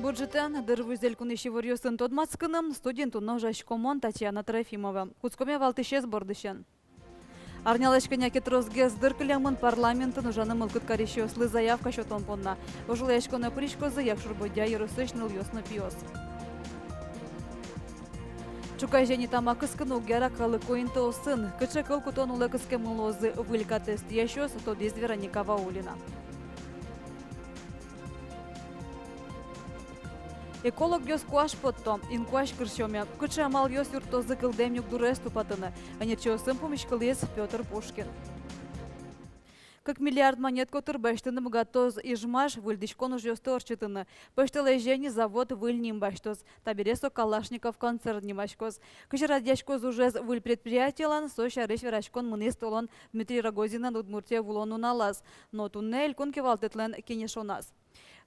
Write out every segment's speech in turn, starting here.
бюджетен дырвузель куныши варьёсын тодмацкыным студентуна жашкомон Татьяна Трофимова. Куцкоме валтышез бордышен. Арнялашканя кетрозгез дыркылямын парламентын ужаны мылкыт карещёслы заявка шотон понна. Ожулешконы пришкозы якшурбодя ерусышныл ёсно пиос. Чукайжени тамакыскын угера калыкоинты осын. Кычы кылкутон улыкыске мылозы вылька тест ящёс тодез Вероника Ваулина. Эколог ёс куаш потто, инкуаш кыршоме. Кычы амал ёс юртозы кылдемнюк дуресту патыны. Анерчёсын помешкалез Петр Пушкин. Как миллиард монет котыр баштыны гатоз ижмаш выльдичкон уж ёсты орчытыны. Пыштылежени завод выльним баштоз. Табересо Калашников концерт нимашкоз. Кычы радяшкоз ужез выль предприятиялан соша реш верашкон мынестолон Дмитрий Рогозинан Удмуртия вулону налаз. Но туннель конкевалтетлен кенешоназ.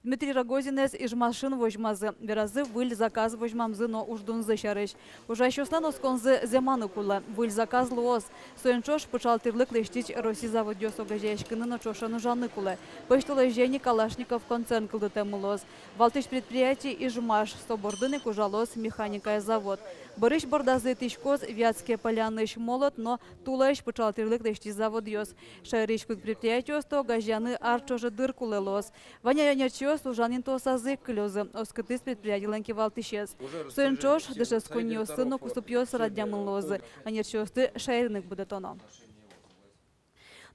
Дмитрий Рогозинес ижмашын вожмазы. Веразы выль заказ вожмамзы, но уждунзы шарыш. Ужащослан осконзы земаны кулы. Выль заказ луоз. Соенчош пычалтырлык лештич Роси завод ёсо гажешкыны но чошаны жаны кулы. Пыштылежени Калашников концерн кылдыты мылоз. Валтыш предприятий ижмаш. Собордыны кужалоз механика завод. Барыш бордазы тишкоз Вятские поляныш молот, но тулаеш пычалтырлык лештич завод ёс. Шайрышкык предприятий сто гажяны арчожы дыр кулы лоз. Ваня служанин то сазы клёзы, оскытыс предприятиялен кевалтышез. Соенчош дышесконьё сыну кусупьёс радямын лозы, анерчёсты шайрынык будетоно.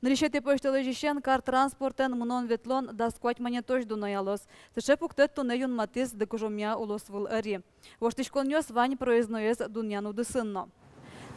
Ныришете пошталежищен кар транспортен мнон ветлон дасквать монетош дунаялос. Тышепуктет тунеюн матис декужомя улосвыл ари. Воштышконьёс вань проездноез дуньяну дысынно.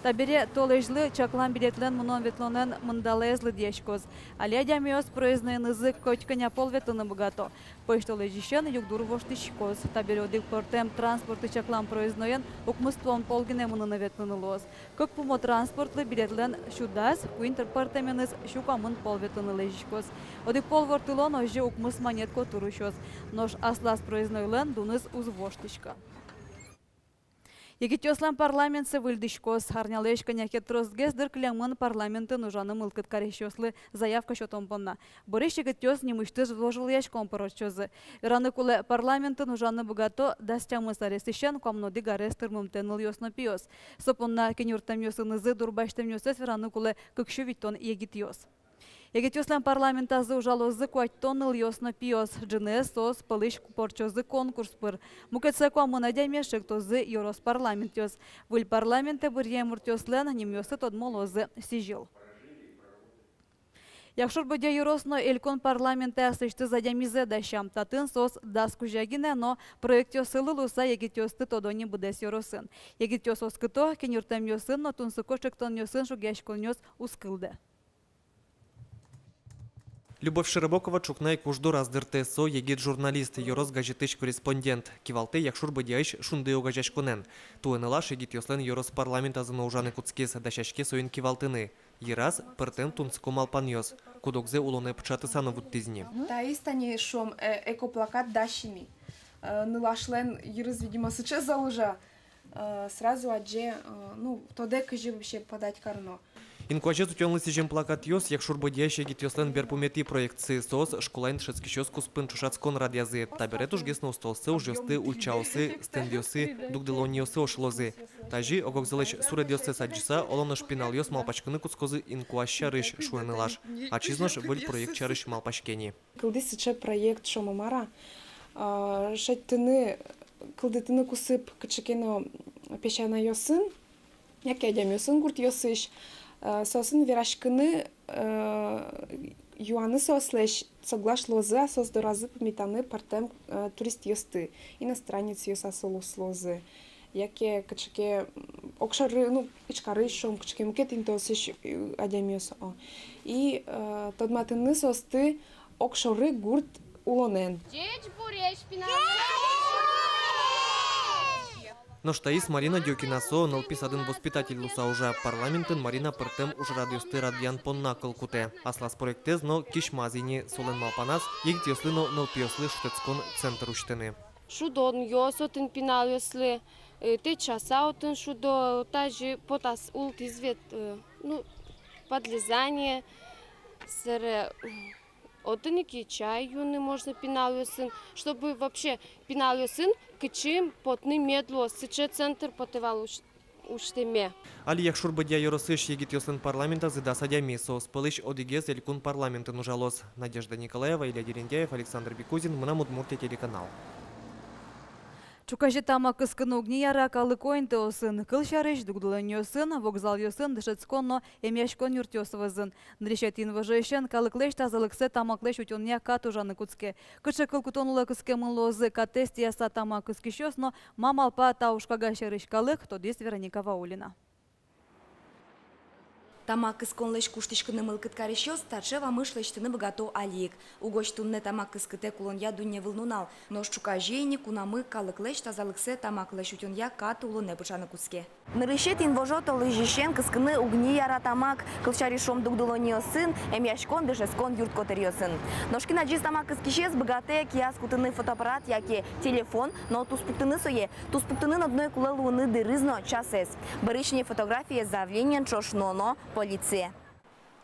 Табере толежлы чаклан билетлен мнон ветлонен мындалезлы дешкоз. Алядямиос проездный язык котьканя полветыны богато. Поштолежищен югдур воштышкоз. Табере одик портем транспорты чаклан проездноен укмыствон полгине мыныны ветлыны лоз. Как пумо транспортлы билетлен шудас, куинтер портеменыз шукамын полветыны лежкоз. Одик полвортылон ожи укмыс монетко турушоз. Нож аслас проезднойлен дуныз уз воштышка. Егетёслан парламентсы выльдышкоз. Арнялешканя кетрозгез дыркылямын парламентын ужаны мылкыт карещёслы заявка шотон понна. Борыш егетёс немыштыз вложил яшком порочозы. Вераны куле парламентын ужаны богато дастямы саресищен комноди гарестыр мымтеныл ёсно пиос. Сопонна кенюртам ёсынызы дурбаштам ёсес вераны куле кыкшу виттон егетёс. Егетёслан парламентазы ужалозы куаттоныл ёсно пиос. Джинес сос пылыш порчозы конкурс пыр. Мукетсе комына дямешек тозы ёрос парламент ёс. Выль парламенте бырье муртёслен немёсы тодмолозы сижил. Якшур быдя юросно элькон парламенте асышты задямизе дащам. Татын сос даскужагине, но проектё сылы луса егетёсты тодони быдес юросын. Егетёс оскыто кенюртам ёсын, но тунсыкошектон ёсын шугяшкон ёс ускылды. Любовь Широбокова чукнай кужду раздыр ТСО егит журналист, Йорос газетыш корреспондент. Кивалте якшур быдяйш шунды огажаш конен. Туэнылаш егит ёслен Йорос парламент азына ужаны куцкес дашашке соин кивалтыны. Ераз пыртем тунцко малпан ёс. Кудокзе улоне пчаты саны вуттизни. Да, истани шом экоплакат дашими. Нылашлен ерыз, видимо, сейчас заложа. Сразу адже, ну, тоде кыжи вообще подать карно. Инкуаче тутёнлы сижем плакат ёс, як шурбодящий гитёслен берпумети проекции СОС, школайн шецкищёс куспын чушацкон радязы. Таберет уж гесно устолсы, ужёсты, ульчаусы, стендёсы, дугделоньёсы ошлозы. Тажи, огокзалыч суредёсы саджиса, олоно шпинал ёс малпачкыны куцкозы инкуаща рыш шуэнылаш. А чизнош выль проект чарыш малпачкени. Кылды сыче проект шомамара, шеттыны, кылдытыны кусып кычыкено пешана ёсын, як ядям ёсын гурт ёсыш, сосын верашкыны юаны сослеш соглаш лозы, сос доразы пометаны партем турист ёсты, иностранец ёса солус лозы. Яке кычыке окшары, ну, ичкары шом кычыке мукет интосыш адям ёса. И тодматыны состы окшары гурт улонен. Но штаис Марина Дёкина-со, налписадын воспитатель луса уже парламентын Марина пыртем уж радиосты радиан понна кылкуте. Аслас проектез, но кишмазини солен малпанас, егит ёслыно налпиослы штецкон центр уштыны. Шудон ёсотын пинал ёслы, те часаутын шудо, тажи потас улт извет, ну, подлезание, сэр Отыники чай юный можно пинал сын, чтобы вообще пинал сын, кичим потны медло, сыче центр потывал уштеме. Али якшур бадья yorosыш егит ёсын парламента зыда садями сос. Пылыш одигез элькун парламенты нужалос. Надежда Николаева, Илья Дерендяев, Александр Бекузин, Мынам Удмуртия телеканал. Чукажи тама кыскыны угни яра калы койнты осын. Кыл шарыш дугдулын йосын, вокзал йосын, дышецконно эмяшкон юртёсывызын. Нрещет инважешен, калы клеш тазалыксе тама клеш утёння катужаны куцке. Кычы кыл кутонула кыске мылозы катест яса тама кыскищёсно, мамалпа таушкага шарыш калык, тодис Вероника Ваулина. Тамак исконлеш куштишкыны мылкыткарещё старшева мышлештыны богато алик. Угоч тунне тамак искыте кулонья дунне вылнунал. Но шчукажейни кунамы калыклеш тазалыксе тамак леш утёнья кат улуне пычаны куске. Нырышет инвожото лыжищен кыскыны угни яра тамак кылчаришом дугдулонио сын, эмяшкон дышескон юрткотерио сын. Ношкина джиз тамак искищес богате кияс кутыны фотоаппарат, яки телефон, но туспуктыны сое. Туспуктыны надной кулалуны дырызно часес. Барышне фотографии заявлениен чошноно полиция.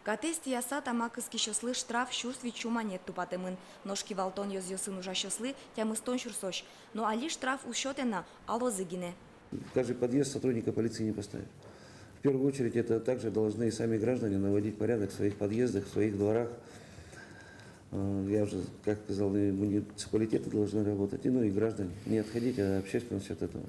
Катест яса тамак искищеслы штраф шурсви чума нет тупатымын. Ножки валтон йозьёсын ужащеслы тямыстон шурсош. Но али штраф ущетена алозыгине. Каждый подъезд сотрудника полиции не поставит. В первую очередь это также должны и сами граждане наводить порядок в своих подъездах, в своих дворах. Я уже, как сказал, и муниципалитеты должны работать, ну и граждане. Не отходить, а общественность от этого.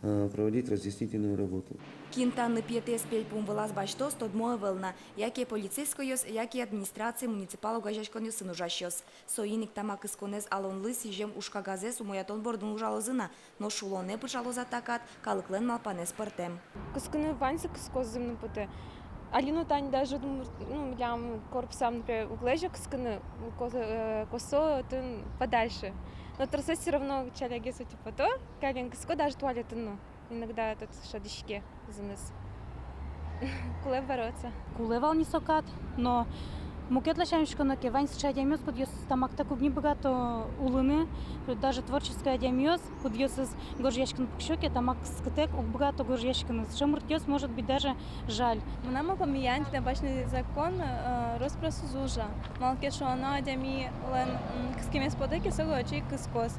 Проводить разъяснительную работу. Кинтанны пьетес пельпум вылаз бачтос тодмое вылна, яки полицейскойос, яки администрации муниципалу гажашконёс сынужащёс. Соиник тамак исконез алонлы сижем ушкагазес умоятон бордун ужалозына, но шулоне пычалоза такат, калыклен малпанес партем. Кыскыны ваньсы кыскозымны пыты. Алину тань даже, ну, лям корпусам, например, углежа кыскыны, косо тын подальше. Но трасса все равно чалягесу типа то, калин кыско даже туалетын, ну, иногда тут шадишке занес. Куле бороться. Куле вални сокат, но мукет лашамишко на кевань с чадемёс, куд ёс тамак так угни богато улыны, даже творческая демёс, куд ёс из горжешкин пукшоке, тамак скатек уг богато горжешкин, шамурт ёс может быть даже жаль. Нам поміянь небачний закон розпросу зужа. Малке, що вона дямі лен кискими сподики согочі кискос.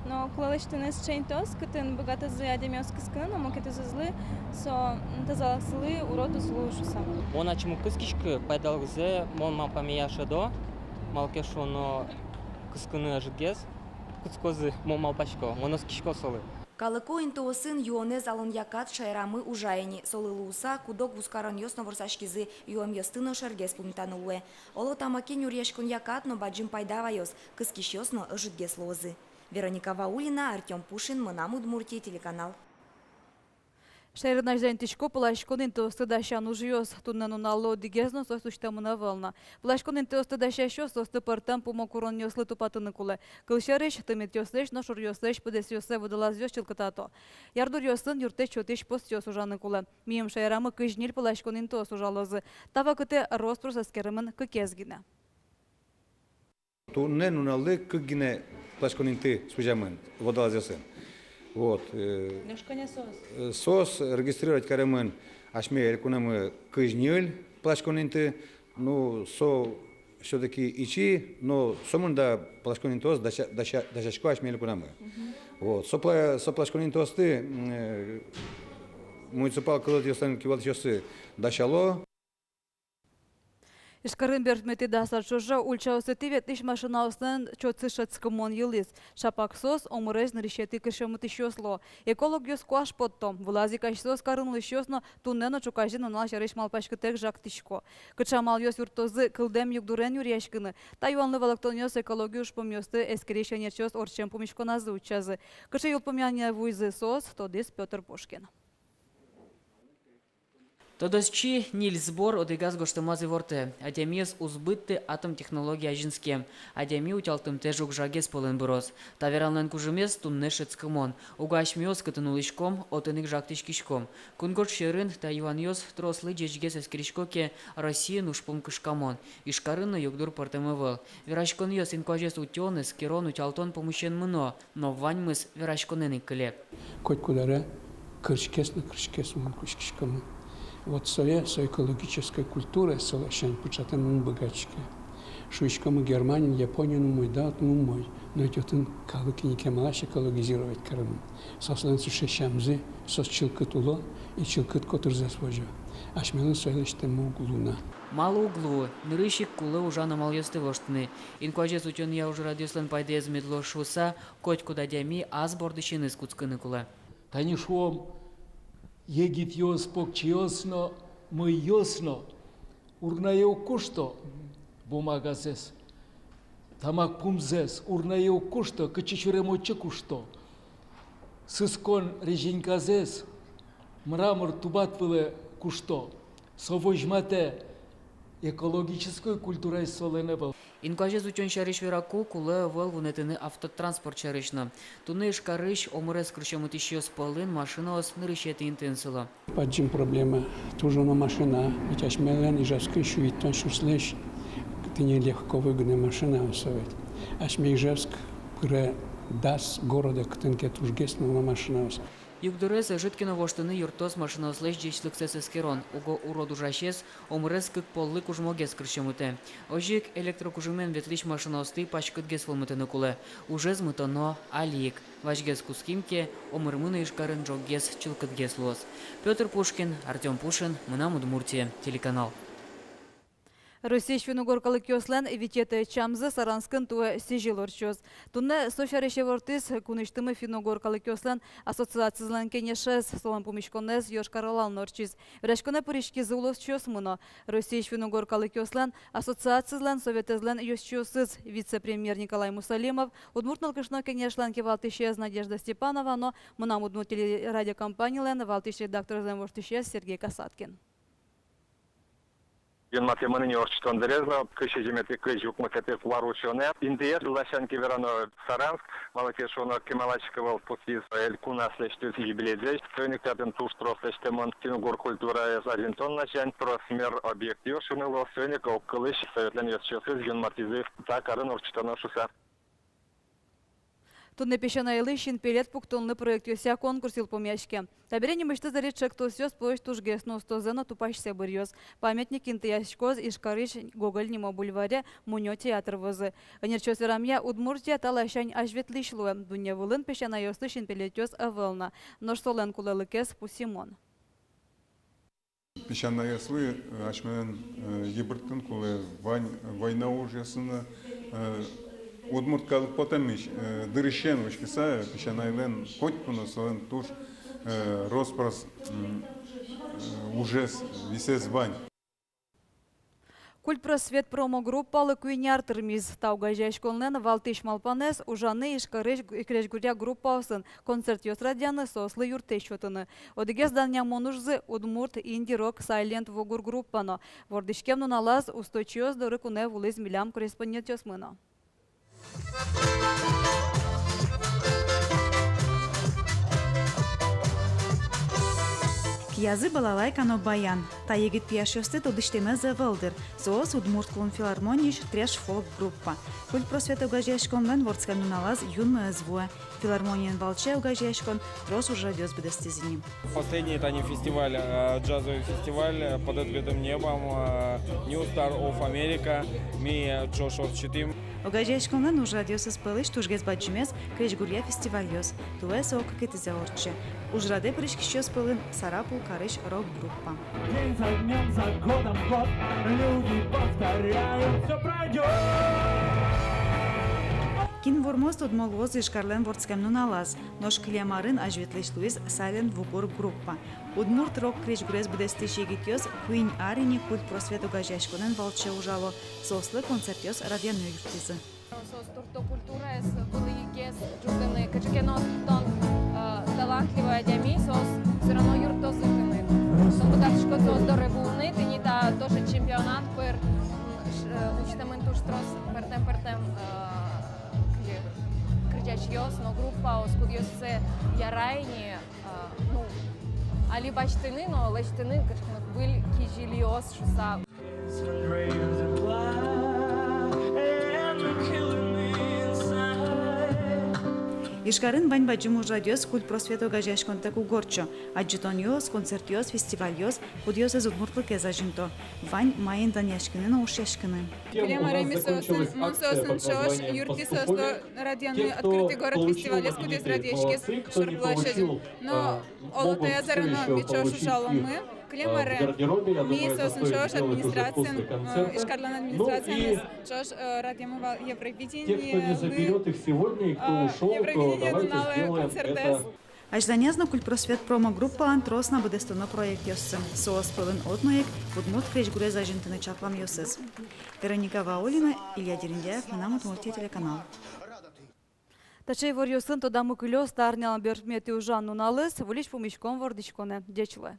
Но коли лиш ти не счень тос, китин багато зядемі скискини, но моки ти зазли, со тазалаксили уроду слушуса. Она чему кыскишка пайдалгызе, мон мам помияша до, малке, що но кыскыны ажыгез, кыскозы мон малпачко, монос кишко солы. Калыко интоосын юонез алон якат шайрамы ужайни, солылуса кудок вускаран ёсно ворсашкизы юом ёстыно шергес пумтануле. Оло тамакен юрьешкон якат, но баджим пайдава ёс, кыскиш ёсно ыжыгес лозы. Вероника Ваулина, Артем Пушин, Мынам Удмуртия, телеканал. Шайрнаш зайнтишко плашкон интосты дащан ужьёс, туннену нало дигезно сос уштамына вълна. Плашкон интосты дащащо состы партам помокурон ёслы тупатыны куле. Кылшарыш тымет ёслеш, но шур ёслеш пыдес ёсе выдалаз ёс чылкытато. Ярдур ёсын юртеш чотеш пост ёс ужаны куле. Мием шайрамы кыжнил плашкон интос ужалазы. Тава кыте роспрос аскерымын кыкезгине. Туннену налы кыгине плашкон инты спужамын, выдалаз ёсын. Вот. Сос регистрировать каремын ашме элькунамы кыжнёль плашконинты, ну со все-таки ичи, но сомунда плашконинтос дашашко ашме элькунамы. Вот. Со плашконинтосты муниципал кылыт ёстан кивалт ёсы дашало. Ишкарын бертмети дасар чужа ульчаусы тивет иш машинаусын чоцышацкомон йылыс. Шапак сос омырез нарищети кышымыты щосло. Эколог ёс куаш поттом. Влази кашсос карынлы щосно туннено чукажин онал шарыш малпашкытек жактышко. Кычамал ёс юртозы кылдем югдурен юрьяшкыны. Та юанлы валактон ёс экологию шпомёсты эскерешенер чос орчем помишконазы учазы. Кычы юлпомяне вуйзы сос, тодис Петр Пушкин. Тодосчи Нильс Бор одегаз гоштамазы ворте. Адемиес узбытты атом технология ажинске. Адеми утялтым тежук жагес полен бурос. Таверанлен кужемес туннешец кымон. Угашмиос катынулышком, отынык жактышкишком. Кунгорт шерын та юаньос трослы джечгес эскеришкоке Россия нушпом кышкамон. Ишкарыны югдур портемывыл. Верашкон йос инкожес утёнес керон утялтон помощен мыно. Но ваньмыс верашконен икылеп. Коть кудара кыршкес на кыршкес умон кышкишкамон. Вот своя экологическая культура, совершенно початым богачка. Шуичкому Германию, Японию, мой, да, мой. Но это калык не кемалаш экологизировать Крым. Сослен сушещамзы, сос чилкытуло и чилкыт котырзе свожа. Ашмелын сойлештем углуна. Мало углу, нырыщик кулы ужана малъёсты воштыны. Инкуажес учен я уже радиослен пайдез медло шуса, коть куда дями аз бордыщины скуцканы кулы. Танишуом егит йос покчиосно, мы йосно, урнаеу кушто, бумагазес. Тамак пумзес, урнаеу кушто, качичуремоче кушто. Сыскон реженьказес, мрамор тубатвыле кушто. Совожмате экологической культурой соленебал. Инкуажес учен шариш вераку кулы выл вунетыны автотранспорт шаришна. Туны шкарыш омырес крыщемут еще сполын машинаос нырыщеты интенсыла. Паджим проблема, тоже на машина, ведь ашмелен и жавской шуитон шуслеш. Ты нелегко выгодная машина усовет. Ашмейжевск пре дас города ктенке тужгеснула машина. Югдурес житкино воштыны юртос машина слэш дечлык сескерон. Уго уроду жащес омырес кык поллы кужмогес крыщемуте. Ожик электрокужумен ветлиш машинаосты пачкытгес волмытыны кулы. Ужез мытоно алик. Вашгес кускимке омырмыны ишкарын жоггес чылкытгес лос. Петр Пушкин, Артем Пушин, Мынам Удмуртия, телеканал. Россия швиногоркалы кёслен витеты чамзы саранскын туэ сижилорчоз. Тунне сошарещевортис куныштымы финогоркалы кёслен ассоциациялан кенешес солан помешконез йошкаралал норчиз. Врашконе поришки зулос чёс муно. Россия швиногоркалы кёслен ассоциациялан советезлен йосчёсыз вице-премьер Николай Мусалимов, удмуртнал кышно кенешлан кевалтышез Надежда Степанова, но мынам удмурт телерадиокомпаниялен валтыш редактор земвортышез Сергей Касаткин. Юнмате мыныне орчтон дерезно, кыше жемети кыш юкмакете фларучоне. Индиес лашанки верано Саранск, малакешоно кемалачковал путис элькуна слештюс юбилейдеш. Сойниктатын туштро слештемон финогор культура из Арвинтон начань просмер объект ёшуныло. Сойник оккылыш советлен ёсчёсыз юнматизы такарын орчтона шуса. Тунне пешана илыщин пелет пуктонны проект ёся конкурсил помяшке. Таберени мышты заречек то сёс площадь тужгес, но стозена тупащся бырьёз. Памятник интияшкоз ишкарыш Гоголь нимо бульваре мунё театр возы. Анерчос верамья Удмуртия талашань ажветлишлуэ. Дуня вылын пешана ёслыщин пелетёс авылна. Нож солен кулелыкес пусимон. Пешана яслы ашмен ебыртын куле война ужасына Удмурткалык потемиш дырыщен вышкиса пешанайлен хоть куносолен туш роспрос ужес висес бань. Культпросвет промо-группалы куйняр тырмиз. Таугажай школнен валтыш малпанес ужаны ишкарыш икрешгуря группаусын. Концерт ёс радианы сослы юртешотыны. Одегез даньян монужзы Удмурт инди-рок сайлент вогур группано. Вордышкем нуналаз устойчивость доры куне вулыз милям корреспондент ёсмыно. Киязы балалайка но баян. Та егит пияшёсты тодыштеме завалдыр. Соос Удмурт клон филармониш треш фолк группа. Культ просвета угажяшкон лен вордскан нуналаз юнма звуа. Филармониен волче угажяшкон трос уже радиос бедостезиним. Последний это не фестиваль, джазовый фестиваль под открытым небом. New Star of America. Ми Джошуа Читим. Угажяшкон лен уже радиос испылыш тужгез баджимес крежгурья фестивальёс. Туэ соок китизе орче. Уж раде пришкищёс пылын Сарапул Карыш рок-группа. День за днем, за годом год, люди повторяют, все пройдет. Кин вормост удмолвоз ишкарлен вордскем нуналаз, нож клямарын ажветлеш луиз Silent Вугор группа. Удмурт рок крежгурез бедестиш егитёс Куин арини культ просвет угажяшконен волче ужало, сослы концертёс радиану юртизы. Состорто культура с вылыгес джутыны качкено тон талантливая дями сос все равно юртозытыны. Сомбудатшко сос доребулны, ты не та тоже чемпионат пер учтамен туштрос пертем кричачьёс, но группа оскудьёсе ярайни ну али бачтыны, но лечтыны качкано был кижильёс шуса. Ишкарын бань баджиму радиос культ просвету гажяшкон так угорчо. Аджитониос, концертиос, фестивальос, худиос из удмуртлык эзажинто. Вань майын даняшкины на ушешкины. Клемара мисосын, мусосын шош, юрти состо радианы открытый город фестиваля скудес радиешкес шурплашезим. Но олотая зарано бичошу шаломы. Клемара мисосын шош администрация, Ишкарлан администрация, шош радиомова Евровидение, Евровидение дуналы концертес. Ажданязно культпросвет промо-группа антросна будестоно проект йосы. Соос пылын отноек, удмурт кречгуре зажинтыны чаклам йосыз. Вероника Ваулина, Илья Дериндяев, Минамут Мульти телеканал. Тачей вор йосын тода мукылё старняла бермети ужан нуналыс, вулич помишком вордичконе, дечле.